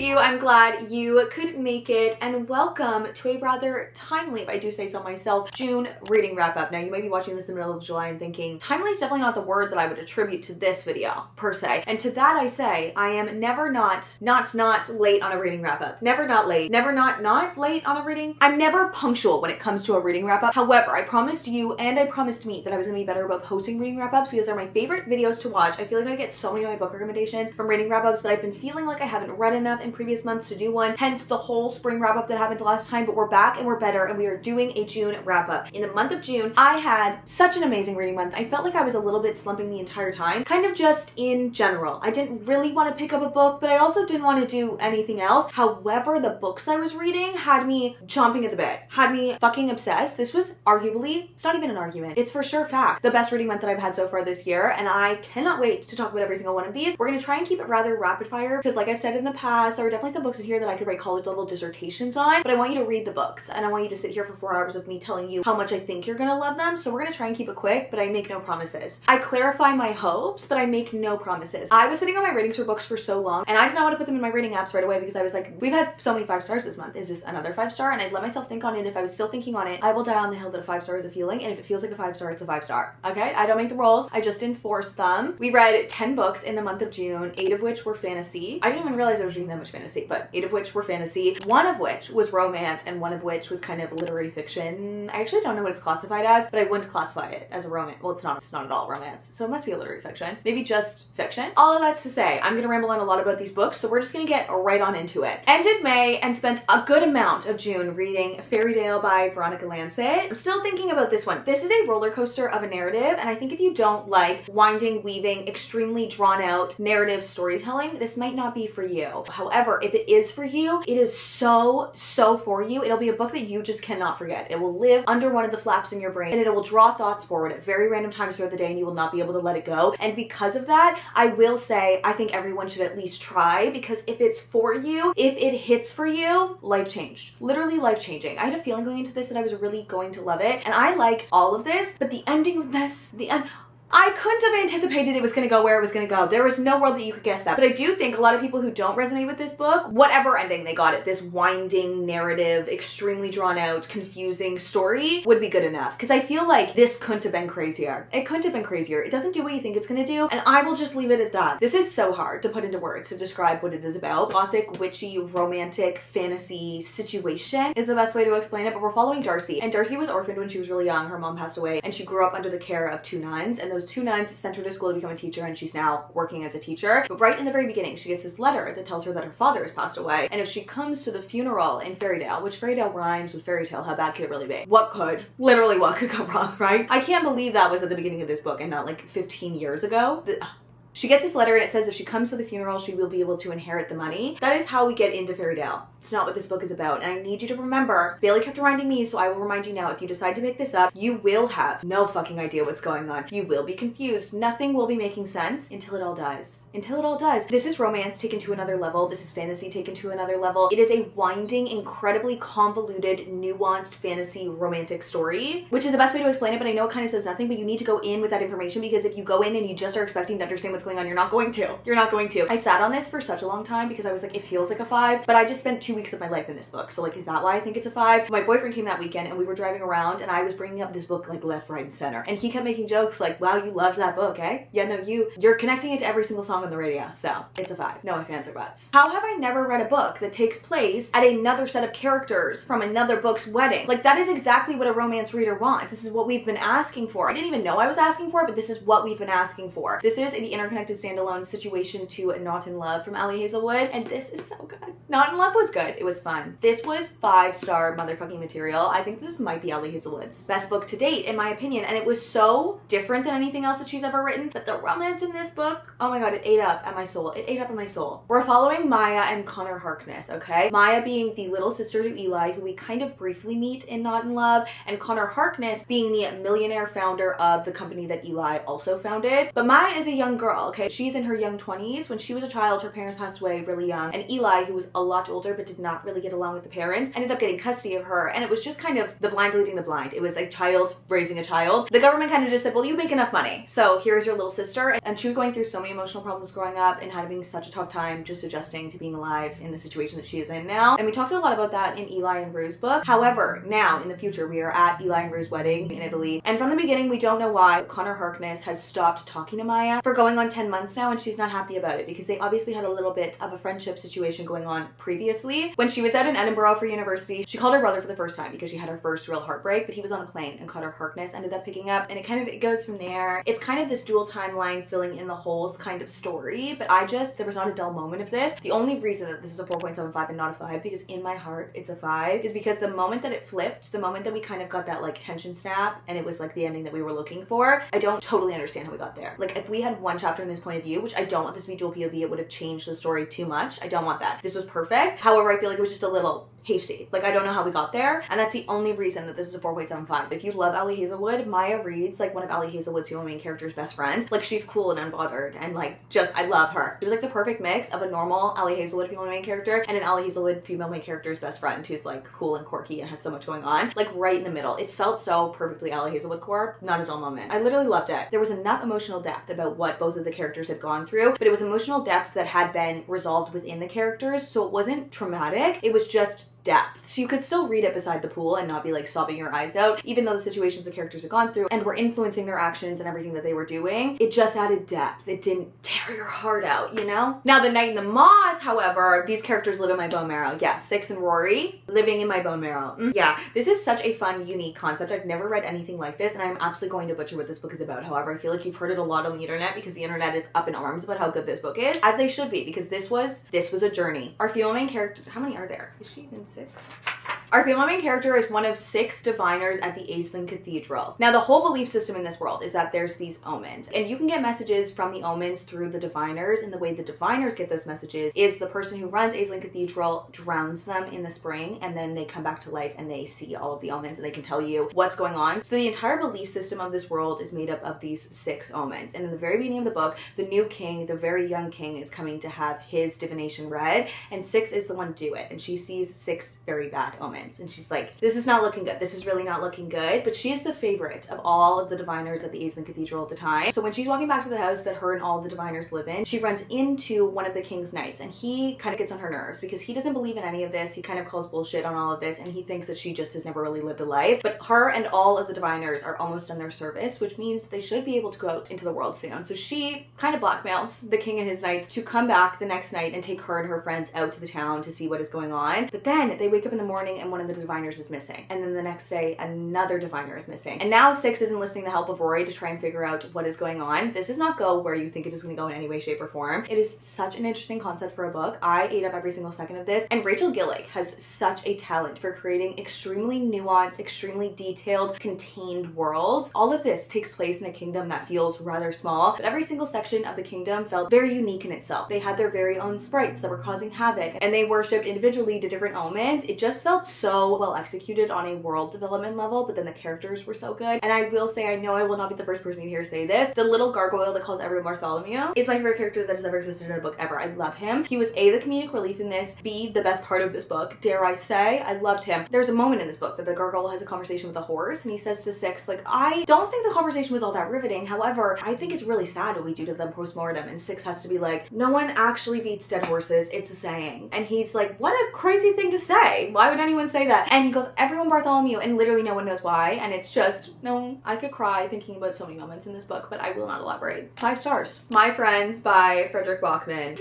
you. I'm glad you could make it, and welcome to a rather timely, if I do say so myself, June reading wrap up. Now you might be watching this in the middle of July and thinking, timely is definitely not the word that I would attribute to this video, per se. And to that I say, I am never not late on a reading wrap up. Never not late. Never not late on a reading. I'm never punctual when it comes to a reading wrap up. However, I promised you and I promised me that I was gonna be better about posting reading wrap ups because they're my favorite videos to watch. I feel like I get so many of my book recommendations from reading wrap ups, but I've been feeling like I haven't read enough in previous months to do one, hence the whole spring wrap up that happened last time. But we're back and we're better, and we are doing a June wrap up. In the month of June, I had such an amazing reading month. I felt like I was a little bit slumping the entire time, kind of just in general. I didn't really want to pick up a book, but I also didn't want to do anything else. However, the books I was reading had me chomping at the bit, had me fucking obsessed. This was arguably, it's not even an argument, it's for sure fact, the best reading month that I've had so far this year, and I cannot wait to talk about every single one of these. We're going to try and keep it rather rapid fire because, like I've said in the past, there are definitely some books in here that I could write college level dissertations on, but I want you to read the books and I want you to sit here for 4 hours with me telling you how much I think you're going to love them. So we're going to try and keep it quick, but I make no promises. I clarify my hopes, but I make no promises. I was sitting on my ratings for books for so long and I did not want to put them in my rating apps right away because I was like, we've had so many 5 stars this month. Is this another 5 star? And I let myself think on it. If I was still thinking on it, I will die on the hill that a 5 star is a feeling, and if it feels like a 5 star, it's a 5 star. Okay? I don't make the rules. I just enforce them. We read 10 books in the month of June, 8 of which were fantasy. I didn't even realize I was reading that much fantasy, but 8 of which were fantasy, 1 of which was romance, and 1 of which was kind of literary fiction. I actually don't know what it's classified as, but I wouldn't classify it as a romance. Well, it's not at all romance, so it must be a literary fiction. Maybe just fiction. All of that's to say, I'm gonna ramble on a lot about these books, so we're just gonna get right on into it. Ended May and spent a good amount of June reading Fairydale by Veronica Lancet. I'm still thinking about this one. This is a roller coaster of a narrative, and I think if you don't like winding, weaving, extremely drawn out narrative storytelling, this might not be for you. However, if it is for you, it is so for you. It'll be a book that you just cannot forget. It will live under one of the flaps in your brain, and it will draw thoughts forward at very random times throughout the day, and you will not be able to let it go. And because of that, I will say I think everyone should at least try, because if it's for you, if it hits for you, life changed. Literally life changing. I had a feeling going into this that I was really going to love it, and I liked all of this, but the ending of this, I couldn't have anticipated it was going to go where it was going to go. There was no world that you could guess that. But I do think a lot of people who don't resonate with this book, whatever ending they got it, this winding narrative, extremely drawn out, confusing story would be good enough. Because I feel like this couldn't have been crazier. It couldn't have been crazier. It doesn't do what you think it's going to do, and I will just leave it at that. This is so hard to put into words to describe what it is about. Gothic, witchy, romantic, fantasy situation is the best way to explain it, but we're following Darcy. And Darcy was orphaned when she was really young. Her mom passed away, and she grew up under the care of 2 nuns, and those 2 nuns sent her to school to become a teacher, and she's now working as a teacher. But right in the very beginning, she gets this letter that tells her that her father has passed away, and if she comes to the funeral in Fairydale, which Fairydale rhymes with fairy tale, how bad could it really be? What could go wrong, right? I can't believe that was at the beginning of this book and not like 15 years ago. She gets this letter and it says if she comes to the funeral, she will be able to inherit the money. That is how we get into Fairydale. It's not what this book is about. And I need you to remember, Bailey kept reminding me, so I will remind you now, if you decide to make this up, you will have no fucking idea what's going on. You will be confused. Nothing will be making sense until it all does. Until it all does. This is romance taken to another level. This is fantasy taken to another level. It is a winding, incredibly convoluted, nuanced fantasy romantic story, which is the best way to explain it, but I know it kind of says nothing, but you need to go in with that information, because if you go in and you just are expecting to understand what's going on, you're not going to. You're not going to. I sat on this for such a long time because I was like, it feels like a 5, but I just spent 2 weeks of my life in this book. So like, is that why I think it's a 5? My boyfriend came that weekend and we were driving around and I was bringing up this book like left, right, and center. And he kept making jokes like, wow, you loved that book, eh? Yeah, no, you're connecting it to every single song on the radio. So it's a 5. No ifs, ands, or buts. How have I never read a book that takes place at another set of characters from another book's wedding? Like, that is exactly what a romance reader wants. This is what we've been asking for. I didn't even know I was asking for it, but this is what we've been asking for. This is the interconnected standalone situation to Not in Love from Hazelwood, and this is so good. Not in Love was good. It was fun. This was 5-star motherfucking material. I think this might be Hazelwood's best book to date, in my opinion, and it was so different than anything else that she's ever written, but the romance in this book, oh my god, it ate up at my soul. It ate up at my soul. We're following Maya and Connor Harkness, okay? Maya being the little sister to Eli, who we kind of briefly meet in Not in Love, and Connor Harkness being the millionaire founder of the company that Eli also founded. But Maya is a young girl, okay? She's in her young 20s. When she was a child, her parents passed away really young, and Eli, who was a lot older but did not really get along with the parents, ended up getting custody of her, and it was just kind of the blind leading the blind. It was a child raising a child. The government kind of just said, well, you make enough money, so here's your little sister. And she was going through so many emotional problems growing up and having such a tough time just adjusting to being alive in the situation that she is in now. And we talked a lot about that in Eli and Rue's book. However, now in the future, we are at Eli and Rue's wedding in Italy, and from the beginning, we don't know why Connor Harkness has stopped talking to Maya for going on 10 months now, and she's not happy about it because they obviously had a little bit of a friendship situation going on previously. When she was out in Edinburgh for university, she called her brother for the first time because she had her first real heartbreak, but he was on a plane and Connor Harkness ended up picking up, and it goes from there. It's kind of this dual timeline filling in the holes kind of story, but there was not a dull moment of this. The only reason that this is a 4.75 and not a 5, because in my heart it's a 5, is because the moment that it flipped, the moment that we kind of got that like tension snap and it was like the ending that we were looking for, I don't totally understand how we got there. Like if we had one chapter in this point of view, which I don't want this to be dual POV, it would have changed the story too much. I don't want that. This was perfect. However, I feel like it was just a little hasty. Like I don't know how we got there, and that's the only reason that this is a 4.75. If you love Allie Hazelwood, Maya Reed's like one of Allie Hazelwood's female main character's best friends. Like she's cool and unbothered, and like just I love her. She was like the perfect mix of a normal Allie Hazelwood female main character and an Allie Hazelwood female main character's best friend who's like cool and quirky and has so much going on. Like right in the middle. It felt so perfectly Allie Hazelwood core. Not a dull moment. I literally loved it. There was enough emotional depth about what both of the characters had gone through, but it was emotional depth that had been resolved within the characters, so it wasn't traumatic. It was just depth. So you could still read it beside the pool and not be like sobbing your eyes out, even though the situations the characters had gone through and were influencing their actions and everything that they were doing. It just added depth. It didn't tear your heart out, you know? Now the Knight and the Moth, however, these characters live in my bone marrow. Yeah, Six and Rory living in my bone marrow. Yeah, this is such a fun, unique concept. I've never read anything like this, and I'm absolutely going to butcher what this book is about. However, I feel like you've heard it a lot on the internet because the internet is up in arms about how good this book is, as they should be, because this was a journey. Our female main character, how many are there? Is she even 6? Our female main character is one of 6 diviners at the Aisling Cathedral. Now, the whole belief system in this world is that there's these omens, and you can get messages from the omens through the diviners, and the way the diviners get those messages is the person who runs Aisling Cathedral drowns them in the spring, and then they come back to life and they see all of the omens and they can tell you what's going on. So the entire belief system of this world is made up of these 6 omens, and in the very beginning of the book, the new king, the very young king, is coming to have his divination read, and 6 is the one to do it, and she sees 6 very bad omens. And she's like, this is not looking good. This is really not looking good. But she is the favorite of all of the diviners at the Aisling Cathedral at the time. So when she's walking back to the house that her and all the diviners live in, she runs into one of the king's knights, and he kind of gets on her nerves because he doesn't believe in any of this. He kind of calls bullshit on all of this, and he thinks that she just has never really lived a life. But her and all of the diviners are almost on their service, which means they should be able to go out into the world soon. So she kind of blackmails the king and his knights to come back the next night and take her and her friends out to the town to see what is going on. But then they wake up in the morning and one of the diviners is missing. And then the next day, another diviner is missing. And now 6 is enlisting the help of Rory to try and figure out what is going on. This does not go where you think it is going to go in any way, shape, or form. It is such an interesting concept for a book. I ate up every single second of this. And Rachel Gillick has such a talent for creating extremely nuanced, extremely detailed, contained worlds. All of this takes place in a kingdom that feels rather small, but every single section of the kingdom felt very unique in itself. They had their very own sprites that were causing havoc, and they worshipped individually to different omens. It just felt so well executed on a world development level, but then the characters were so good. And I will say, I know I will not be the first person you hear say this, the little gargoyle that calls everyone Bartholomew is my favorite character that has ever existed in a book ever. I love him. He was A, the comedic relief in this, B, the best part of this book, dare I say. I loved him. There's a moment in this book that the gargoyle has a conversation with a horse, and he says to 6, like, I don't think the conversation was all that riveting. However, I think it's really sad what we do to them post-mortem. And 6 has to be like, no one actually beats dead horses. It's a saying. And he's like, what a crazy thing to say. Why would anyone say that? And he goes, everyone Bartholomew, and literally no one knows why. And it's just, no, I could cry thinking about so many moments in this book, but I will not elaborate. 5 stars. My Friends by Fredrik Backman.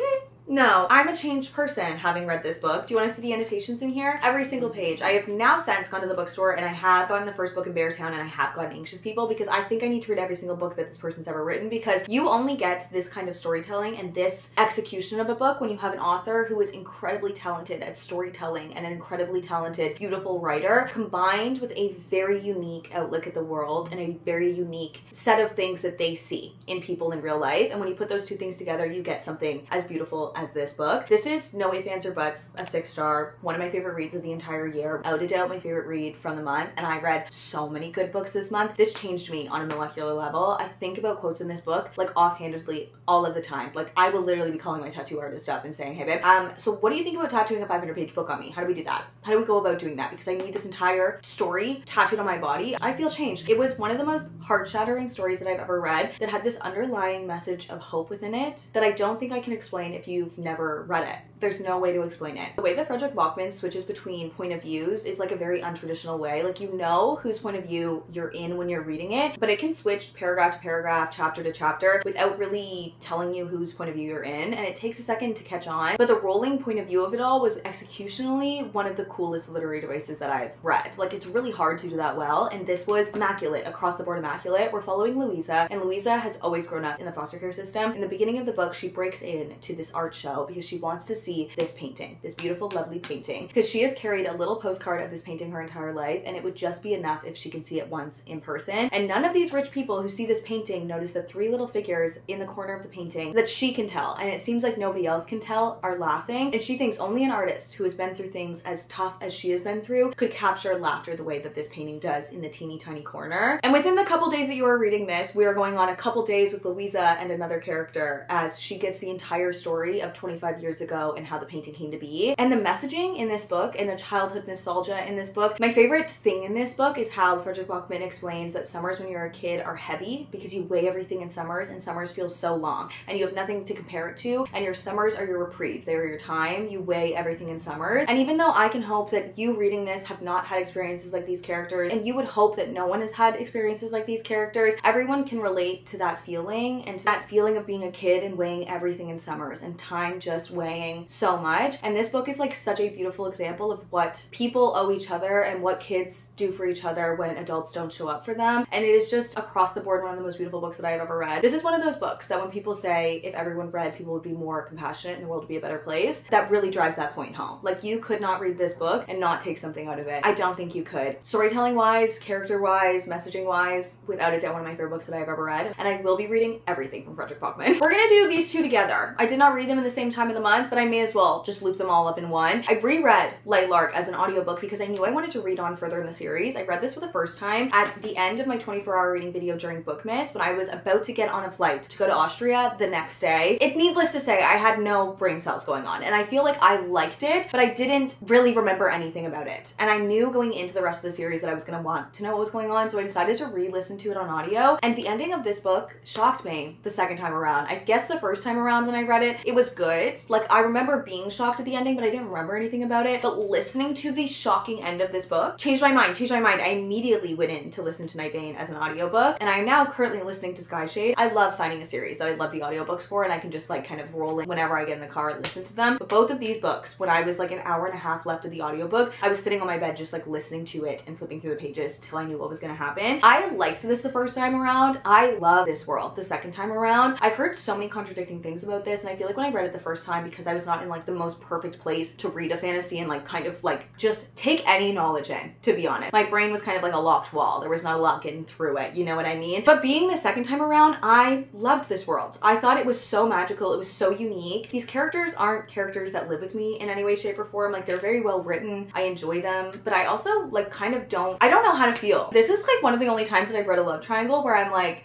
No, I'm a changed person having read this book. Do you want to see the annotations in here? Every single page. I have now since gone to the bookstore and I have gotten the first book in Beartown and I have gotten Anxious People because I think I need to read every single book that this person's ever written, because you only get this kind of storytelling and this execution of a book when you have an author who is incredibly talented at storytelling and an incredibly talented, beautiful writer, combined with a very unique outlook at the world and a very unique set of things that they see in people in real life. And when you put those two things together, you get something as beautiful as this book. This is no ifs, ands, or buts a 6-star, one of my favorite reads of the entire year, without a doubt my favorite read from the month, and I read so many good books this month. This changed me on a molecular level. I think about quotes in this book like offhandedly all of the time. Like I will literally be calling my tattoo artist up and saying, hey babe, so what do you think about tattooing a 500-page book on me? How do we do that? How do we go about doing that? Because I need this entire story tattooed on my body. I feel changed. It was one of the most heart-shattering stories that I've ever read that had this underlying message of hope within it that I don't think I can explain if you've never read it. There's no way to explain it. The way that Fredrik Backman switches between point of views is like a very untraditional way. Like you know whose point of view you're in when you're reading it, but it can switch paragraph to paragraph, chapter to chapter without really telling you whose point of view you're in, and it takes a second to catch on. But the rolling point of view of it all was executionally one of the coolest literary devices that I've read. Like it's really hard to do that well, and this was immaculate, across the board immaculate. We're following Louisa, and Louisa has always grown up in the foster care system. In the beginning of the book, she breaks in to this art show because she wants to see this painting, this beautiful, lovely painting, because she has carried a little postcard of this painting her entire life, and it would just be enough if she can see it once in person. And none of these rich people who see this painting notice the 3 little figures in the corner of the painting that she can tell, and it seems like nobody else can tell, are laughing. And she thinks only an artist who has been through things as tough as she has been through could capture laughter the way that this painting does in the teeny tiny corner. And within the couple days that you are reading this, we are going on a couple days with Louisa and another character as she gets the entire story of 25 years ago and how the painting came to be. And the messaging in this book and the childhood nostalgia in this book, my favorite thing in this book is how Fredrik Backman explains that summers when you're a kid are heavy because you weigh everything in summers, and summers feel so long and you have nothing to compare it to, and your summers are your reprieve. They are your time. You weigh everything in summers. And even though I can hope that you reading this have not had experiences like these characters, and you would hope that no one has had experiences like these characters, everyone can relate to that feeling and to that feeling of being a kid and weighing everything in summers and time just weighing so much. And this book is like such a beautiful example of what people owe each other and what kids do for each other when adults don't show up for them. And it is just across the board one of the most beautiful books that I've ever read. This is one of those books that when people say if everyone read, people would be more compassionate and the world would be a better place, that really drives that point home. Like you could not read this book and not take something out of it. I don't think you could. Storytelling wise, character wise, messaging wise, without a doubt one of my favorite books that I've ever read. And I will be reading everything from Fredrik Backman. We're gonna do these two together. I did not read them in the same time of the month, but I may as well just loop them all up in one. I've reread Lightlark as an audiobook because I knew I wanted to read on further in the series. I read this for the first time at the end of my 24-hour reading video during Bookmas when I was about to get on a flight to go to Austria the next day. Needless to say, I had no brain cells going on, and I feel like I liked it, but I didn't really remember anything about it. And I knew going into the rest of the series that I was gonna want to know what was going on, so I decided to re-listen to it on audio. And the ending of this book shocked me the second time around. I guess the first time around when I read it, it was good. Like I remember being shocked at the ending, but I didn't remember anything about it. But listening to the shocking end of this book changed my mind. I immediately went in to listen to Nightbane as an audiobook, and I am now currently listening to Skyshade. I love finding a series that I love the audiobooks for, and I can just like kind of roll in whenever I get in the car and listen to them. But both of these books, when I was like an hour and a half left of the audiobook, I was sitting on my bed just like listening to it and flipping through the pages till I knew what was gonna happen. I liked this the first time around. I love this world the second time around. I've heard so many contradicting things about this, and I feel like when I read it the first time, because I was not in like the most perfect place to read a fantasy and like kind of like just take any knowledge in, to be honest. My brain was kind of like a locked wall. There was not a lot getting through it, you know what I mean? But being the second time around, I loved this world. I thought it was so magical. It was so unique. These characters aren't characters that live with me in any way, shape, or form. Like they're very well written. I enjoy them, but I also like kind of I don't know how to feel. This is like one of the only times that I've read a love triangle where I'm like,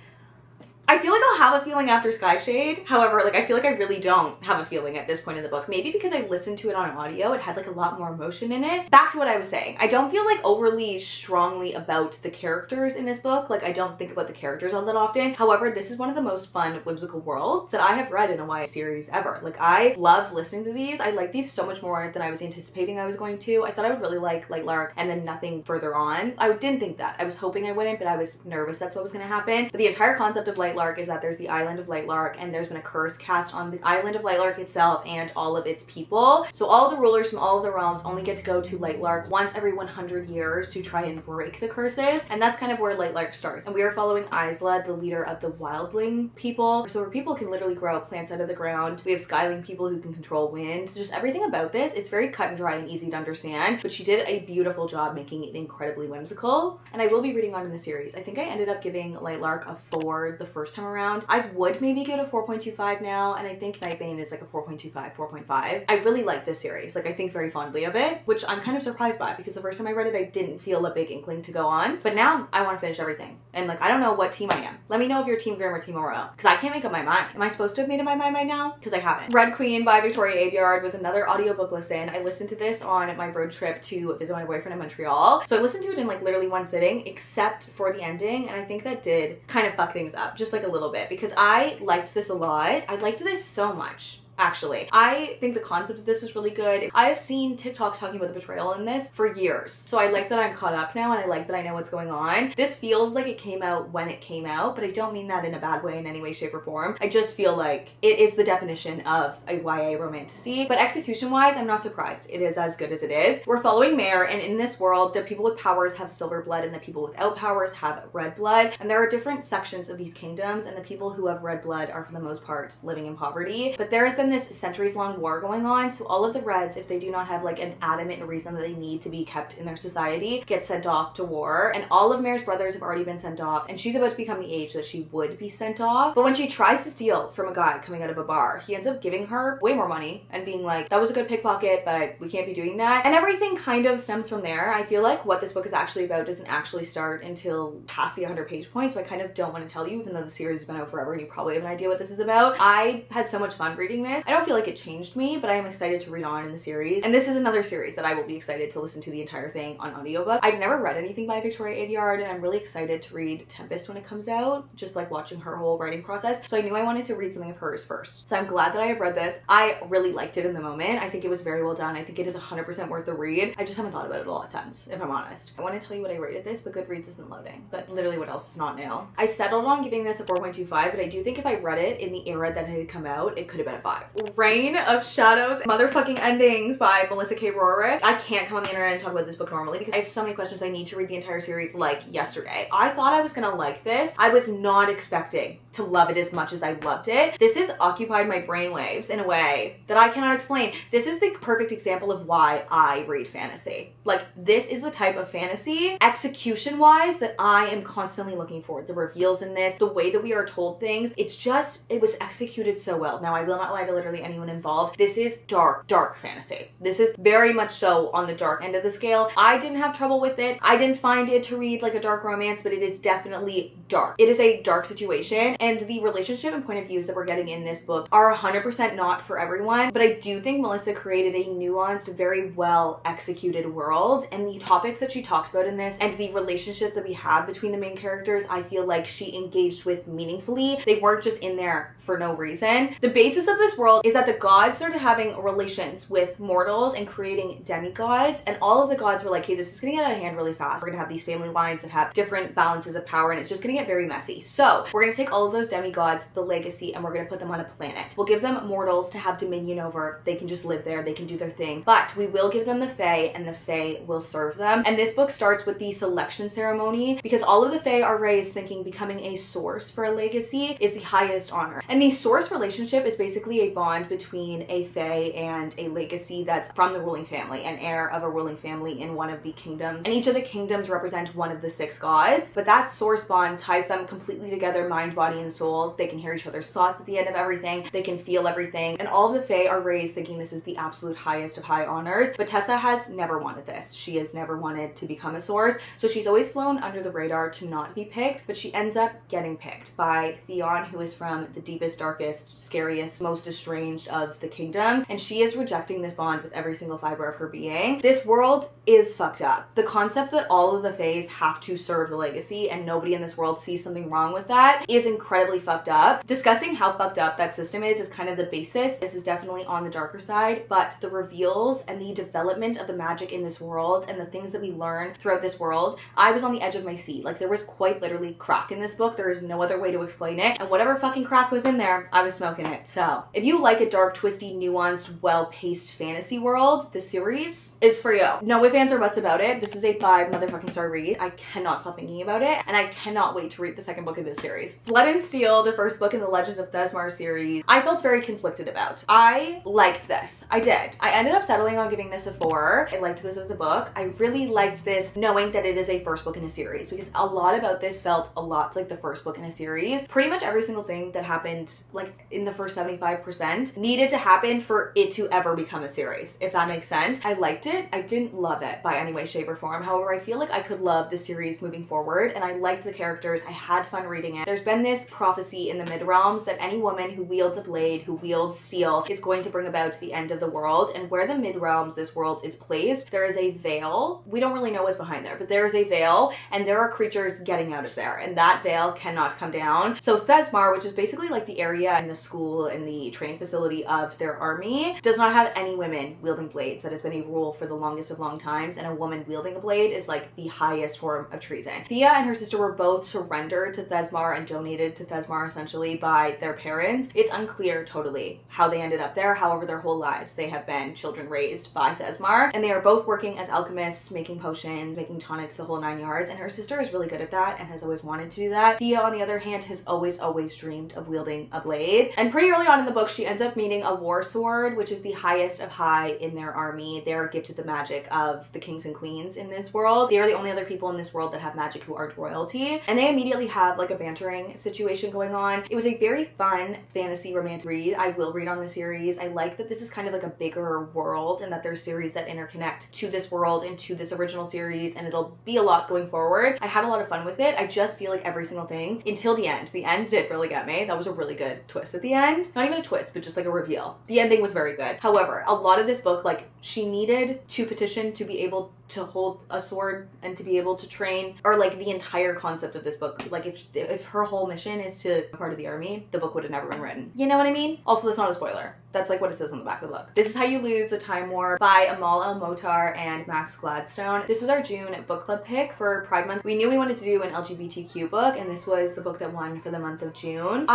I feel like I'll have a feeling after Skyshade. However, like I feel like I really don't have a feeling at this point in the book. Maybe because I listened to it on audio, it had like a lot more emotion in it. Back to what I was saying. I don't feel like overly strongly about the characters in this book. Like I don't think about the characters all that often. However, this is one of the most fun, whimsical worlds that I have read in a YA series ever. Like I love listening to these. I like these so much more than I was anticipating I was going to. I thought I would really like Lightlark and then nothing further on. I didn't think that. I was hoping I wouldn't, but I was nervous that's what was going to happen. But the entire concept of Lightlark is that there's the island of Lightlark, and there's been a curse cast on the island of Lightlark itself and all of its people. So all of the rulers from all of the realms only get to go to Lightlark once every 100 years to try and break the curses, and that's kind of where Lightlark starts. And we are following Isla, the leader of the wildling people. So where people can literally grow plants out of the ground. We have skyling people who can control wind. Just everything about this, it's very cut and dry and easy to understand, but she did a beautiful job making it incredibly whimsical. And I will be reading on in the series. I think I ended up giving Lightlark a 4 the first first time around. I would maybe give it a 4.25 now, and I think Nightbane is like a 4.25, 4.5. I really like this series. Like, I think very fondly of it, which I'm kind of surprised by because the first time I read it, I didn't feel a big inkling to go on. But now I want to finish everything. And like, I don't know what team I am. Let me know if you're Team Grim or Team Aurora, because I can't make up my mind. Am I supposed to have made up my mind by now? Because I haven't. Red Queen by Victoria Aveyard was another audiobook listen. I listened to this on my road trip to visit my boyfriend in Montreal. So I listened to it in like literally one sitting, except for the ending. And I think that did kind of fuck things up just like a little bit, because I liked this a lot. I liked this so much. Actually, I think the concept of this was really good. I have seen TikToks talking about the betrayal in this for years. So I like that I'm caught up now, and I like that I know what's going on. This feels like it came out when it came out, but I don't mean that in a bad way in any way, shape, or form. I just feel like it is the definition of a YA romantasy. But execution-wise, I'm not surprised. It is as good as it is. We're following Mare, and in this world, the people with powers have silver blood, and the people without powers have red blood. And there are different sections of these kingdoms, and the people who have red blood are, for the most part, living in poverty. But there has been this centuries-long war going on, so all of the Reds, if they do not have like an adamant reason that they need to be kept in their society, get sent off to war. And all of Mare's brothers have already been sent off, and she's about to become the age that she would be sent off. But when she tries to steal from a guy coming out of a bar, he ends up giving her way more money and being like, that was a good pickpocket, but we can't be doing that. And everything kind of stems from there. I feel like what this book is actually about doesn't actually start until past the 100 page point, so I kind of don't want to tell you, even though the series has been out forever and you probably have an idea what this is about. I had so much fun reading this. I don't feel like it changed me, but I am excited to read on in the series. And this is another series that I will be excited to listen to the entire thing on audiobook. I've never read anything by Victoria Aveyard, and I'm really excited to read Tempest when it comes out, just like watching her whole writing process. So I knew I wanted to read something of hers first. So I'm glad that I have read this. I really liked it in the moment. I think it was very well done. I think it is 100% worth the read. I just haven't thought about it a lot of times, if I'm honest. I want to tell you what I rated this, but Goodreads isn't loading. But literally what else is not new? I settled on giving this a 4.25, but I do think if I read it in the era that it had come out, it could have been a 5. Reign of Shadows Motherfucking Endings by Melissa K. Rorick. I can't come on the internet and talk about this book normally because I have so many questions. I need to read the entire series like yesterday. I thought I was gonna like this. I was not expecting to love it as much as I loved it. This has occupied my brainwaves in a way that I cannot explain. This is the perfect example of why I read fantasy. Like, this is the type of fantasy, execution-wise, that I am constantly looking for. The reveals in this, the way that we are told things, it's just, it was executed so well. Now, I will not lie to literally anyone involved. This is dark fantasy. This is very much so on the dark end of the scale. I didn't have trouble with it. I didn't find it to read like a dark romance, but it is definitely dark. It is a dark situation, and the relationship and point of views that we're getting in this book are 100% not for everyone, but I do think Melissa created a nuanced, very well executed world, and the topics that she talked about in this and the relationship that we have between the main characters, I feel like she engaged with meaningfully. They weren't just in there for no reason. The basis of this world is that the gods started having relations with mortals and creating demigods, and all of the gods were like, hey, this is gonna get out of hand really fast. We're gonna have these family lines that have different balances of power, and it's just gonna get very messy. So we're gonna take all of those demigods, the legacy, and we're gonna put them on a planet. We'll give them mortals to have dominion over. They can just live there, they can do their thing, but we will give them the Fae, and the Fae will serve them. And this book starts with the selection ceremony, because all of the Fae are raised thinking becoming a source for a legacy is the highest honor. And the source relationship is basically a bond between a Fae and a legacy that's from the ruling family, an heir of a ruling family in one of the kingdoms. And each of the kingdoms represent one of the 6 gods, but that source bond ties them completely together, mind, body, and soul. They can hear each other's thoughts at the end of everything. They can feel everything. And all of the Fae are raised thinking this is the absolute highest of high honors. But Tessa has never wanted this. She has never wanted to become a source. So she's always flown under the radar to not be picked, but she ends up getting picked by Theon, who is from the deepest, darkest, scariest, most estranged of the kingdoms. And she is rejecting this bond with every single fiber of her being. This world is fucked up. The concept that all of the Faes have to serve the legacy and nobody in this world sees something wrong with that is incredibly fucked up. Discussing how fucked up that system is kind of the basis. This is definitely on the darker side, but the reveals and the development of the magic in this world and the things that we learn throughout this world, I was on the edge of my seat. Like, there was quite literally crack in this book. There is no other way to explain it. And whatever fucking crack was in there, I was smoking it. So if you you like a dark, twisty, nuanced, well-paced fantasy world, this series is for you. No ifs, ands, or buts about it. This was a 5 motherfucking star read. I cannot stop thinking about it, and I cannot wait to read the second book of this series. Blood and Steel, the first book in the Legends of Thesmar series, I felt very conflicted about. I liked this. I did. I ended up settling on giving this a 4. I liked this as a book. I really liked this knowing that it is a first book in a series, because a lot about this felt a lot like the first book in a series. Pretty much every single thing that happened like in the first 75% needed to happen for it to ever become a series, if that makes sense. I liked it. I didn't love it by any way, shape, or form. However, I feel like I could love the series moving forward, and I liked the characters. I had fun reading it. There's been this prophecy in the mid-realms that any woman who wields a blade, who wields steel, is going to bring about the end of the world. And where the mid-realms, this world, is placed, there is a veil. We don't really know what's behind there, but there is a veil, and there are creatures getting out of there, and that veil cannot come down. So Thesmar, which is basically like the area and the school and the training facility of their army, does not have any women wielding blades. That has been a rule for the longest of long times, and a woman wielding a blade is like the highest form of treason. Thea and her sister were both surrendered to Thesmar and donated to Thesmar essentially by their parents. It's unclear totally how they ended up there. However, their whole lives they have been children raised by Thesmar, and they are both working as alchemists, making potions, making tonics, the whole 9 yards, and her sister is really good at that and has always wanted to do that. Thea, on the other hand, has always dreamed of wielding a blade, and pretty early on in the book she ends up meeting a war sword, which is the highest of high in their army. They are gifted the magic of the kings and queens in this world. They are the only other people in this world that have magic who aren't royalty, and they immediately have like a bantering situation going on. It was a very fun fantasy romantic read. I will read on the series. I like that this is kind of like a bigger world, and that there's series that interconnect to this world and to this original series, and it'll be a lot going forward. I had a lot of fun with it. I just feel like every single thing until the end. The end did really get me. That was a really good twist at the end. Not even a twist, but just like a reveal. The ending was very good. However, a lot of this book, like, she needed to petition to be able to hold a sword and to be able to train, or like the entire concept of this book. Like if her whole mission is to be part of the army, the book would have never been written. You know what I mean? Also, that's not a spoiler. That's like what it says on the back of the book. This is How You Lose the Time War by Amal El-Motar and Max Gladstone. This was our June book club pick for Pride Month. We knew we wanted to do an LGBTQ book, and this was the book that won for the month of June.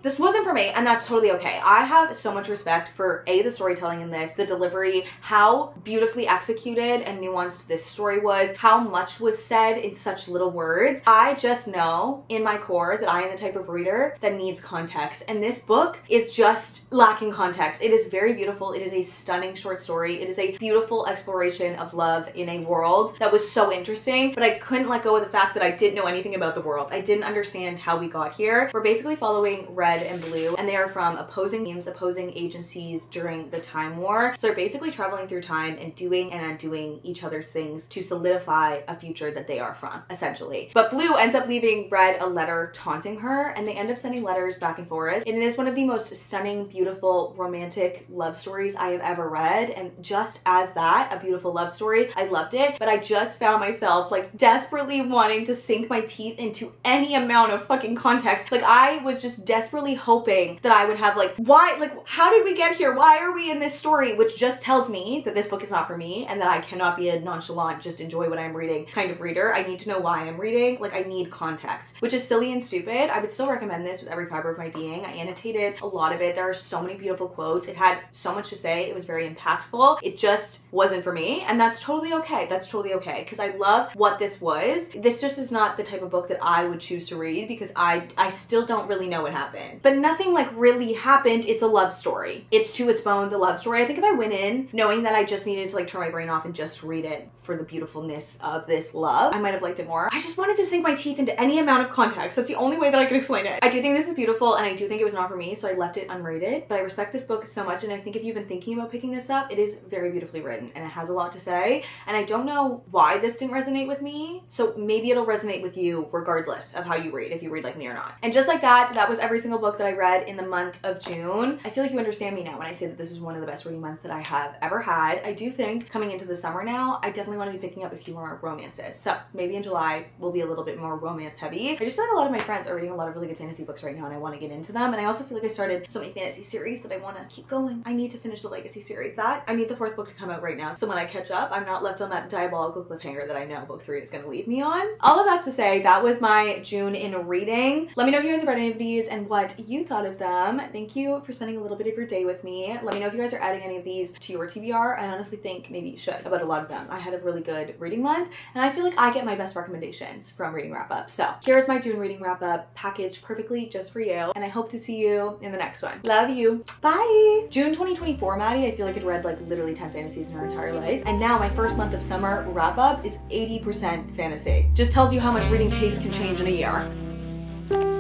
This wasn't for me, and that's totally okay. I have so much respect for the storytelling in this, the delivery, how beautifully executed and nuanced this story was, how much was said in such little words. I just know in my core that I am the type of reader that needs context, and this book is just lacking context. It is very beautiful. It is a stunning short story. It is a beautiful exploration of love in a world that was so interesting, but I couldn't let go of the fact that I didn't know anything about the world. I didn't understand how we got here. We're basically following Red and Blue, and they are from opposing teams, opposing agencies during the Time War. So they're basically traveling through time and doing and undoing each other's things to solidify a future that they are from, essentially. But Blue ends up leaving Red a letter taunting her, and they end up sending letters back and forth. And it is one of the most stunning, beautiful, romantic love stories I have ever read, and just as that, a beautiful love story, I loved it, but I just found myself like desperately wanting to sink my teeth into any amount of fucking context. Like, I was just desperately hoping that I would have like, why, like, how did we get here? Why are we in this story? Which just tells me that this book is not for me, and that I cannot be a nonchalant, just enjoy what I'm reading kind of reader. I need to know why I'm reading. Like, I need context, which is silly and stupid. I would still recommend this with every fiber of my being. I annotated a lot of it. There are so many beautiful quotes. It had so much to say. It was very impactful. It just wasn't for me, and that's totally okay. That's totally okay, because I love what this was. This just is not the type of book that I would choose to read, because I still don't really know what happened. But nothing like really happened. It's a love story. It's to its bones a love story. I think if I went in knowing that I just needed to like turn my brain off and just read it for the beautifulness of this love, I might have liked it more. I just wanted to sink my teeth into any amount of context. That's the only way that I can explain it. I do think this is beautiful, and I do think it was not for me, so I left it unrated. But I respect this book so much, and I think if you've been thinking about picking this up, it is very beautifully written, and it has a lot to say, and I don't know why this didn't resonate with me, so maybe it'll resonate with you regardless of how you read, if you read like me or not. And just like that, that was every single book that I read in the month of June. I feel like you understand me now when I say that this is one of the best reading months that I have ever had. I do think coming into the summer now, I definitely want to be picking up a few more romances. So maybe in July will be a little bit more romance heavy. I just feel like a lot of my friends are reading a lot of really good fantasy books right now and I want to get into them. And I also feel like I started so many fantasy series that I want to keep going. I need to finish the Legacy series. I need the 4th book to come out right now. So when I catch up, I'm not left on that diabolical cliffhanger that I know book 3 is going to leave me on. All of that to say, that was my June in reading. Let me know if you guys have read any of these and what you thought of them. Thank you for spending a little bit of your day with me. Let me know if you guys are adding any of these to your TBR. I honestly think maybe you should about a lot of them. I had a really good reading month and I feel like I get my best recommendations from reading wrap up. So here's my June reading wrap up packaged perfectly just for you. And I hope to see you in the next one. Love you. Bye. June 2024, Maddie. I feel like I'd read like literally 10 fantasies in her entire life. And now my first month of summer wrap up is 80% fantasy. Just tells you how much reading taste can change in a year.